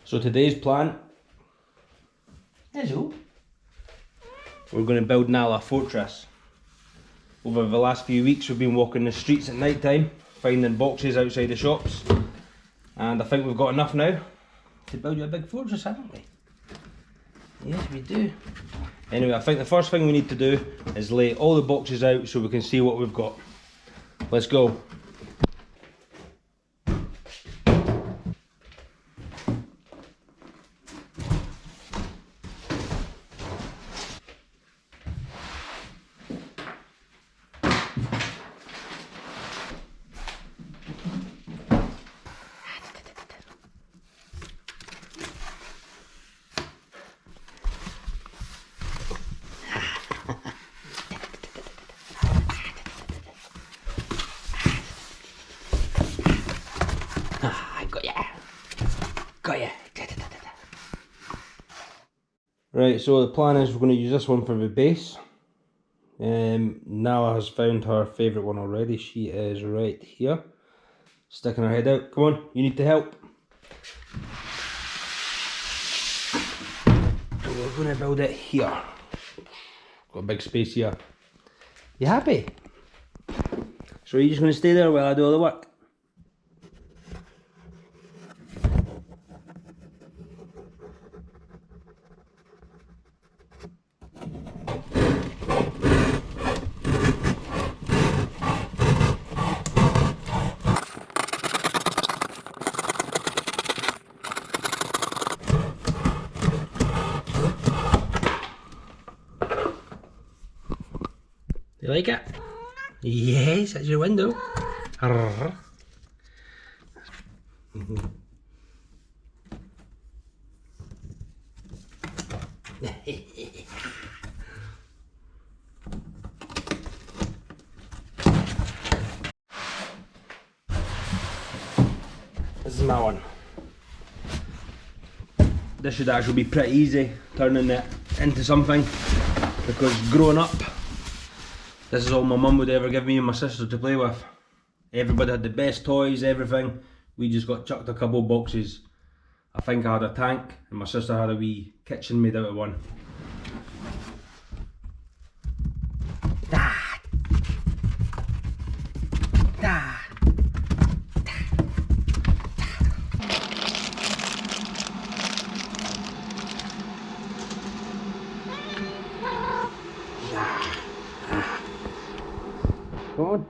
So today's plan, Hello. we're going to build Nala Fortress. Over the last few weeks we've been walking the streets at night time, finding boxes outside the shops, and I think we've got enough now to build you a big fortress, haven't we? Yes, we do. Anyway, I think the first thing we need to do is lay all the boxes out so we can see what we've got. Let's go. Got ya. Right, so the plan is we're going to use this one for the base. Nala has found her favourite one already. She is right here, sticking her head out. Come on, you need to help. We're going to build it here. Got a big space here. You happy? So you're just going to stay there while I do all the work? You like it? Yes, that's your window. This is my one. This should actually be pretty easy turning it into something, because growing up, this is all my mum would ever give me and my sister to play with. Everybody had the best toys, everything. We just got chucked a couple of boxes. I think I had a tank and my sister had a wee kitchen made out of one. Come on.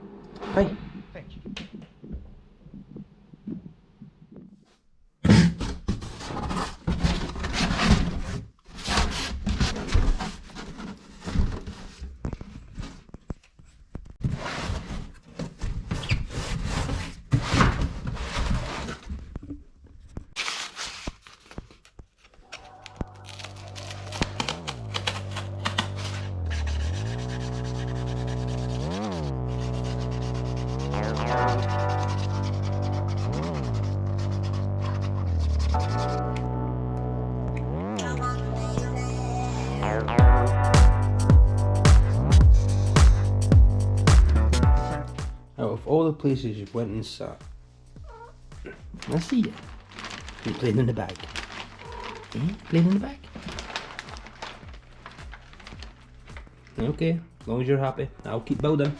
Hey. Out of all the places you went and sat, I see you. You're playing in the bag. Eh? Playing in the bag? Okay, as long as you're happy, I'll keep building.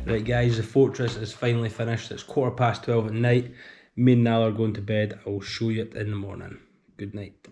Right guys, the fortress is finally finished. It's 12:15 at night. Me and Nal are going to bed. I will show you it in the morning. Good night.